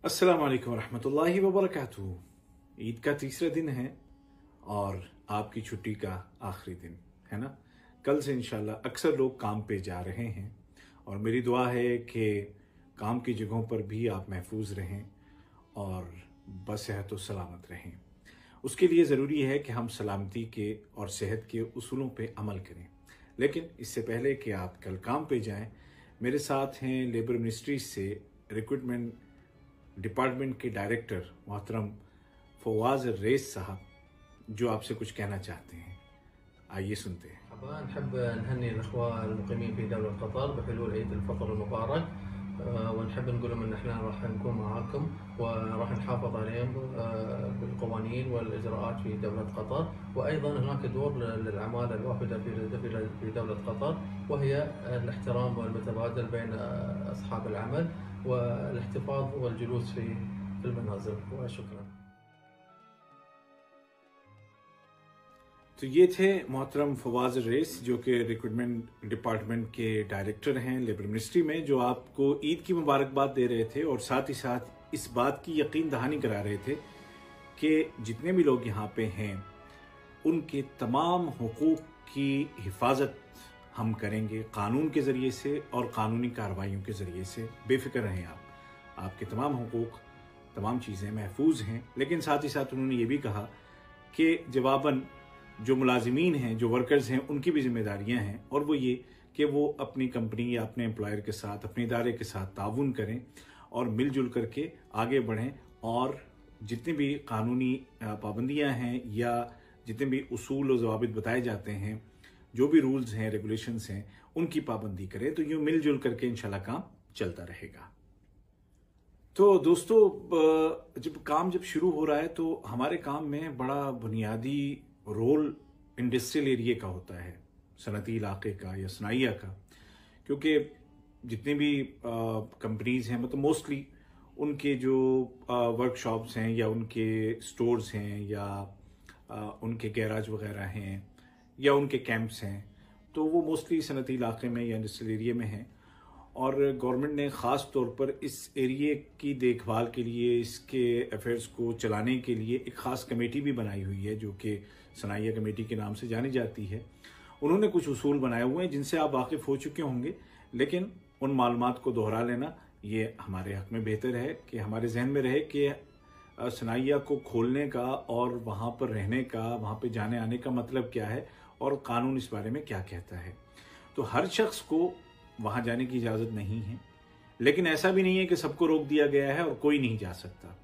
अस्सलाम वालेकुम रहमतुल्लाहि व बरकातुहू। ईद का तीसरा दिन है और आपकी छुट्टी का आखिरी दिन है ना। कल से इंशाल्लाह अक्सर लोग काम पे जा रहे हैं और मेरी दुआ है कि काम की जगहों पर भी आप महफूज रहें और बसेहत व सलामत रहें। उसके लिए ज़रूरी है कि हम सलामती के और सेहत के उसूलों पे अमल करें। लेकिन इससे पहले कि आप कल काम पे जाएं, मेरे साथ हैं लेबर मिनिस्ट्री से रिक्रूटमेंट डिपार्टमेंट के डायरेक्टर मोहतरम फवाज रेस साहब, जो आपसे कुछ कहना चाहते हैं। आइए सुनते हैं। نحب نهني الأخوة المقيمين في دولة قطر بحلول عيد الفطر المبارك، ونحب نقول لهم ان احنا راح نكون معاكم وراح نحافظ عليهم بالقوانين والاجراءات في دولة قطر، وايضا هناك دور للعمالة الوافدة في دولة قطر، وهي الاحترام المتبادل بين اصحاب العمل والاحتفاظ والجلوس في المنازل. وشكرا. तो ये थे मोहतरम फवाज रेस, जो कि रिक्रूटमेंट डिपार्टमेंट के डायरेक्टर हैं लेबर मिनिस्ट्री में, जो आपको ईद की मुबारकबाद दे रहे थे और साथ ही साथ इस बात की यकीन दहानी करा रहे थे कि जितने भी लोग यहाँ पे हैं उनके तमाम हुकूक की हिफाजत हम करेंगे कानून के ज़रिए से और कानूनी कार्रवाइयों के ज़रिए से। बेफिक्र रहें आप, आपके तमाम हुकूक, तमाम चीज़ें महफूज हैं। लेकिन साथ ही साथ उन्होंने ये भी कहा कि जवाबन जो मुलाजिमीन हैं, जो वर्कर्स हैं, उनकी भी जिम्मेदारियां हैं, और वो ये कि वो अपनी कंपनी या अपने एम्प्लॉयर के साथ, अपने इदारे के साथ ताउन करें और मिलजुल करके आगे बढ़ें और जितनी भी कानूनी पाबंदियां हैं या जितने भी उसूल और ज़वाबित बताए जाते हैं, जो भी रूल्स हैं, रेगुलेशंस हैं, उनकी पाबंदी करें। तो यूँ मिलजुल करके इंशाल्लाह काम चलता रहेगा। तो दोस्तों, जब शुरू हो रहा है तो हमारे काम में बड़ा बुनियादी रोल इंडस्ट्रियल एरिया का होता है, सनती इलाके का या सनाइया का, क्योंकि जितने भी कंपनीज हैं, मतलब मोस्टली उनके जो वर्कशॉप्स हैं या उनके स्टोर्स हैं या उनके गैराज वगैरह हैं या उनके कैंप्स हैं, तो वो मोस्टली सनती इलाके में या इंडस्ट्रियल एरिया में हैं। और गवर्नमेंट ने ख़ास तौर पर इस एरिए की देखभाल के लिए, इसके अफेयर्स को चलाने के लिए एक ख़ास कमेटी भी बनाई हुई है, जो कि सनाइया कमेटी के नाम से जानी जाती है। उन्होंने कुछ उसूल बनाए हुए हैं जिनसे आप वाकिफ़ हो चुके होंगे, लेकिन उन मालूमात को दोहरा लेना ये हमारे हक़ में बेहतर है कि हमारे जहन में रहे कि सनाइया को खोलने का और वहाँ पर रहने का, वहाँ पर जाने आने का मतलब क्या है और कानून इस बारे में क्या कहता है। तो हर शख्स को वहाँ जाने की इजाज़त नहीं है, लेकिन ऐसा भी नहीं है कि सबको रोक दिया गया है और कोई नहीं जा सकता।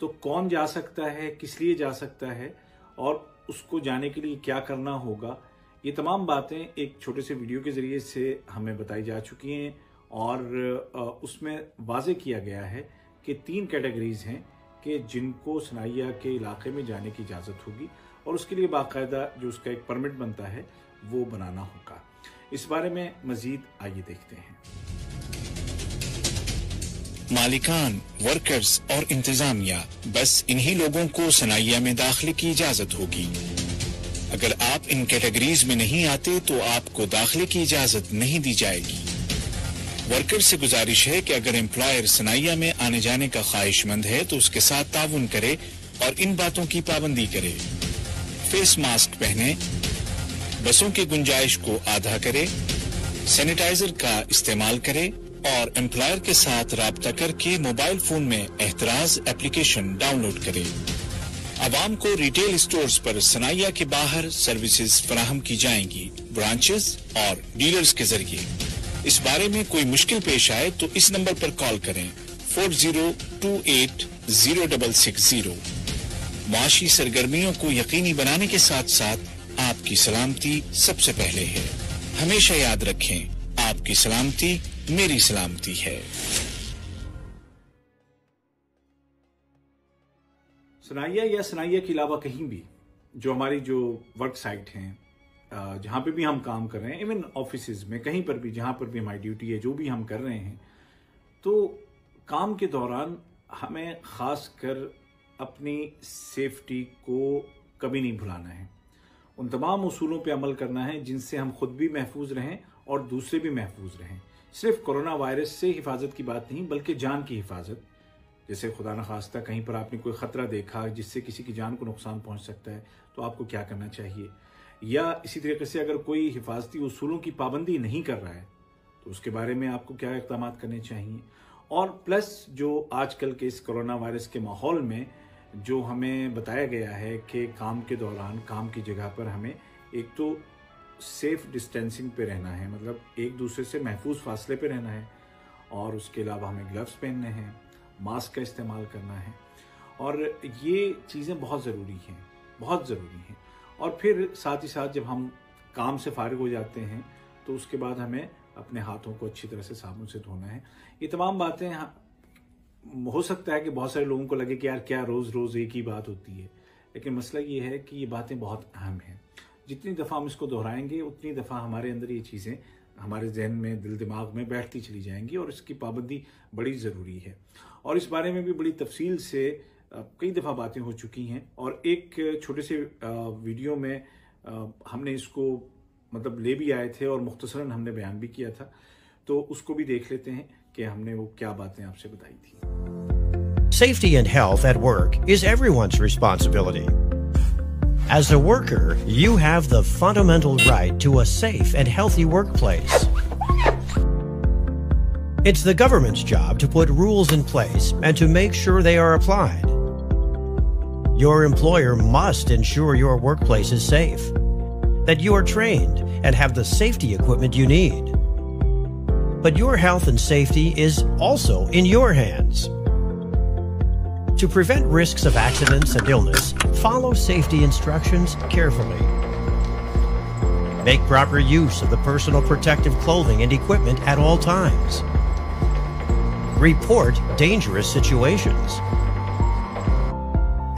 तो कौन जा सकता है, किस लिए जा सकता है और उसको जाने के लिए क्या करना होगा, ये तमाम बातें एक छोटे से वीडियो के ज़रिए से हमें बताई जा चुकी हैं। और उसमें वाज़े किया गया है कि 3 कैटेगरीज़ हैं कि जिनको सनाइया के इलाके में जाने की इजाज़त होगी और उसके लिए बाकायदा जो उसका एक परमिट बनता है वो बनाना होगा। इस बारे में मजीद आइए देखते हैं। मालिकान, वर्कर्स और इंतजामिया, बस इन्हीं लोगों को सनाइया में दाखिले की इजाजत होगी। अगर आप इन कैटेगरीज में नहीं आते तो आपको दाखिले की इजाजत नहीं दी जाएगी। वर्कर से गुजारिश है कि अगर एम्प्लॉयर सनाइया में आने जाने का ख्वाहिशमंद है तो उसके साथ ताउन करे और इन बातों की पाबंदी करे। फेस मास्क पहने, बसों की गुंजाइश को आधा करे, सैनिटाइजर का इस्तेमाल करे और एम्प्लॉयर के साथ राब्ता करके मोबाइल फोन में एहतराज एप्लीकेशन डाउनलोड करे। आवाम को रिटेल स्टोर्स पर सनाइया के बाहर सर्विसेज फराहम की जाएंगी, ब्रांचेस और डीलर्स के जरिए। इस बारे में कोई मुश्किल पेश आए तो इस नंबर पर कॉल करें 40280660। माशी सरगर्मियों को यकीनी बनाने के साथ साथ आपकी सलामती सबसे पहले है। हमेशा याद रखें, आपकी सलामती मेरी सलामती है। सनाइया या सनाइया के अलावा कहीं भी जो हमारी जो वर्क साइट हैं, जहाँ पे भी हम काम कर रहे हैं, इवन ऑफिसेज में, कहीं पर भी जहाँ पर भी हमारी ड्यूटी है, जो भी हम कर रहे हैं, तो काम के दौरान हमें खास कर अपनी सेफ्टी को कभी नहीं भुलाना है। उन तमाम उसूलों पे अमल करना है जिनसे हम खुद भी महफूज रहें और दूसरे भी महफूज रहें। सिर्फ कोरोना वायरस से हिफाजत की बात नहीं, बल्कि जान की हिफाजत, जैसे खुदा न खास्ता कहीं पर आपने कोई ख़तरा देखा जिससे किसी की जान को नुकसान पहुंच सकता है, तो आपको क्या करना चाहिए। या इसी तरीके से अगर कोई हिफाजती उसूलों की पाबंदी नहीं कर रहा है तो उसके बारे में आपको क्या इक़दाम करने चाहिए। और प्लस जो आजकल के इस कोरोना वायरस के माहौल में जो हमें बताया गया है कि काम के दौरान काम की जगह पर हमें एक तो सेफ डिस्टेंसिंग पे रहना है, मतलब एक दूसरे से महफूज फासले पे रहना है, और उसके अलावा हमें ग्लव्स पहनने हैं, मास्क का इस्तेमाल करना है, और ये चीज़ें बहुत ज़रूरी हैं, बहुत ज़रूरी हैं। और फिर साथ ही साथ जब हम काम से फारिग हो जाते हैं तो उसके बाद हमें अपने हाथों को अच्छी तरह से साबुन से धोना है। ये तमाम बातें हो सकता है कि बहुत सारे लोगों को लगे कि यार क्या रोज़ रोज़ एक ही बात होती है, लेकिन मसला ये है कि ये बातें बहुत अहम हैं। जितनी दफ़ा हम इसको दोहराएंगे उतनी दफ़ा हमारे अंदर ये चीज़ें हमारे जहन में, दिल दिमाग में बैठती चली जाएंगी, और इसकी पाबंदी बड़ी ज़रूरी है। और इस बारे में भी बड़ी तफसील से कई दफ़ा बातें हो चुकी हैं, और एक छोटे से वीडियो में हमने इसको मतलब ले भी आए थे और मुख्तसरन हमने बयान भी किया था, तो उसको भी देख लेते हैं कि हमने वो क्या बातें आपसे बताई थी। Safety and health at work is everyone's responsibility. As a worker, you have the fundamental right to a safe and healthy workplace. It's the government's job to put rules in place and to make sure they are applied. Your employer must ensure your workplace is safe, that you are trained and have the safety equipment you need. But your health and safety is also in your hands. To prevent risks of accidents and illness, follow safety instructions carefully. Make proper use of the personal protective clothing and equipment at all times. Report dangerous situations.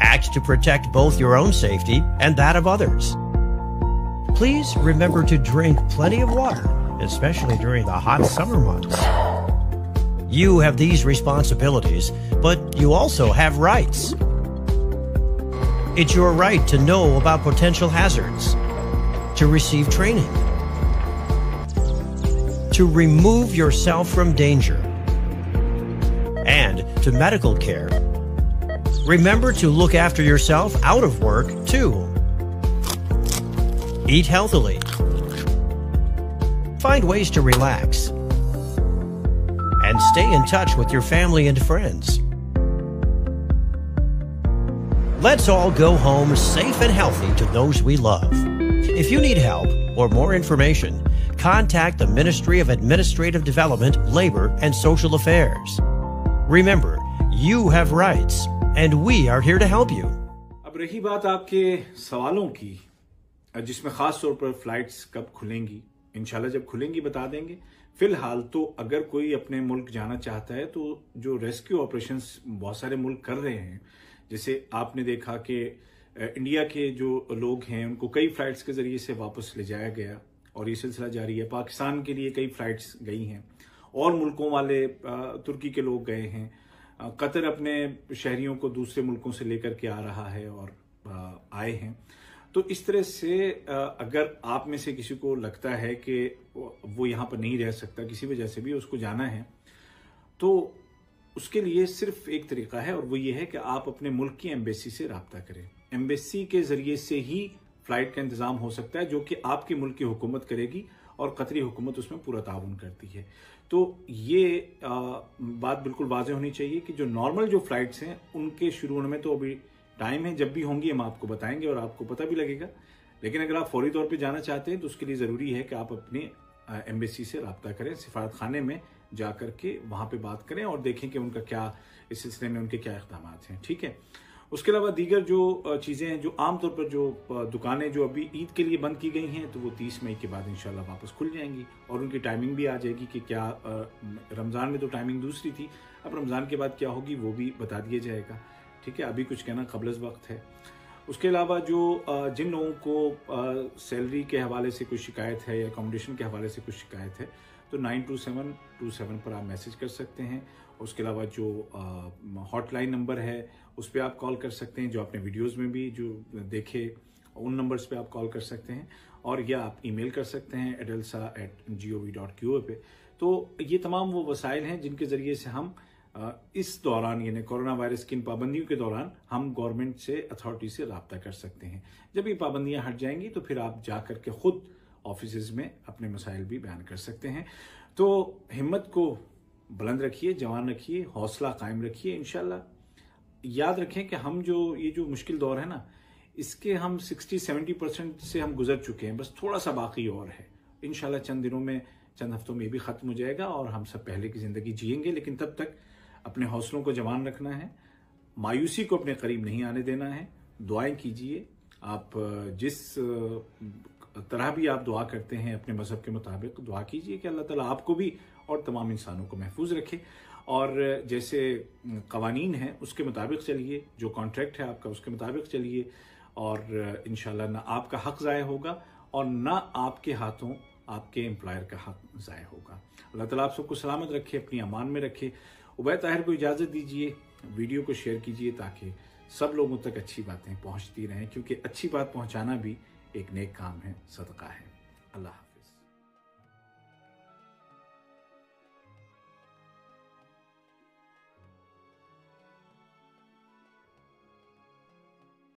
Act to protect both your own safety and that of others. Please remember to drink plenty of water, especially during the hot summer months. You have these responsibilities, but you also have rights. It's your right to know about potential hazards, to receive training, to remove yourself from danger, and to medical care. Remember to look after yourself out of work, too. Eat healthily. Find ways to relax. And stay in touch with your family and friends. Let's all go home safe and healthy to those we love. If you need help or more information, contact the Ministry of Administrative Development, Labor and Social Affairs. Remember, you have rights, and we are here to help you. अब रही बात आपके सवालों की, जिसमें खास तौर पर फ्लाइट्स कब खुलेंगी, इंशाल्लाह जब खुलेंगी बता देंगे। फिलहाल तो अगर कोई अपने मुल्क जाना चाहता है तो जो रेस्क्यू ऑपरेशंस बहुत सारे मुल्क कर रहे हैं, जैसे आपने देखा कि इंडिया के जो लोग हैं उनको कई फ्लाइट्स के जरिए से वापस ले जाया गया और ये सिलसिला जारी है। पाकिस्तान के लिए कई फ्लाइट्स गई हैं और मुल्कों वाले तुर्की के लोग गए हैं। कतर अपने शहरियों को दूसरे मुल्कों से लेकर के आ रहा है और आए हैं। तो इस तरह से अगर आप में से किसी को लगता है कि वो यहाँ पर नहीं रह सकता, किसी वजह से भी उसको जाना है, तो उसके लिए सिर्फ एक तरीका है और वो ये है कि आप अपने मुल्क की एम्बेसी से राब्ता करें। एम्बेसी के जरिए से ही फ्लाइट का इंतजाम हो सकता है, जो कि आपके मुल्क की हुकूमत करेगी और कतरी हुकूमत उसमें पूरा ताउन करती है। तो ये बात बिल्कुल वाज़ेह होनी चाहिए कि जो नॉर्मल जो फ्लाइट्स हैं उनके शुरू होने में तो अभी टाइम है, जब भी होंगी हम आपको बताएंगे और आपको पता भी लगेगा। लेकिन अगर आप फौरी तौर पे जाना चाहते हैं तो उसके लिए ज़रूरी है कि आप अपने एम्बेसी से राब्ता करें, सिफारत खाने में जा कर के वहाँ पे बात करें और देखें कि उनका क्या इस सिलसिले में उनके क्या इक़दाम हैं। ठीक है। उसके अलावा दीगर जो चीज़ें हैं, जो आमतौर पर जो दुकानें जो अभी ईद के लिए बंद की गई हैं, तो वो 30 मई के बाद इंशाल्लाह वापस खुल जाएंगी और उनकी टाइमिंग भी आ जाएगी कि क्या रमज़ान में तो टाइमिंग दूसरी थी, अब रमज़ान के बाद क्या होगी वो भी बता दिया जाएगा। ठीक है, अभी कुछ कहना क़ब्ल वक्त है। उसके अलावा जो जिन लोगों को सैलरी के हवाले से कोई शिकायत है या अकोमोडेशन के हवाले से कुछ शिकायत है, तो 92727 पर आप मैसेज कर सकते हैं। उसके अलावा जो हॉटलाइन नंबर है उस पर आप कॉल कर सकते हैं, जो आपने वीडियोस में भी जो देखे उन नंबर्स पे आप कॉल कर सकते हैं, और या आप ईमेल कर सकते हैं adalsa@gov.qa पे। तो ये तमाम वो वसाइल हैं जिनके ज़रिए से हम इस दौरान यानी कोरोना वायरस की इन पाबंदियों के दौरान हम गवर्नमेंट से अथॉरिटी से रब्ता कर सकते हैं। जब ये पाबंदियां हट जाएंगी तो फिर आप जा करके खुद ऑफिस में अपने मसाइल भी बयान कर सकते हैं। तो हिम्मत को बुलंद रखिए, जवान रखिए, हौसला कायम रखिए। इंशाल्लाह याद रखें कि हम ये जो मुश्किल दौर है ना, इसके हम 60-70% से हम गुजर चुके हैं, बस थोड़ा सा बाकी और है। इंशाल्लाह चंद दिनों में, चंद हफ्तों में भी खत्म हो जाएगा और हम सब पहले की जिंदगी जिएंगे। लेकिन तब तक अपने हौसलों को जवान रखना है, मायूसी को अपने करीब नहीं आने देना है। दुआएं कीजिए, आप जिस तरह भी आप दुआ करते हैं अपने मजहब के मुताबिक दुआ कीजिए कि अल्लाह ताला आपको भी और तमाम इंसानों को महफूज रखे। और जैसे कवानीन हैं उसके मुताबिक चलिए, जो कॉन्ट्रैक्ट है आपका उसके मुताबिक चलिए, और इंशाल्लाह ना आपका हक ज़ाय होगा और ना आपके हाथों आपके एम्प्लॉयर का हक ज़ाय होगा। अल्लाह ताला आप सबको सलामत रखे, अपनी अमान में रखे। उबैद ताहिर को इजाज़त दीजिए, वीडियो को शेयर कीजिए ताकि सब लोगों तक अच्छी बातें पहुंचती रहें, क्योंकि अच्छी बात पहुंचाना भी एक नेक काम है, सदका है। अल्लाह।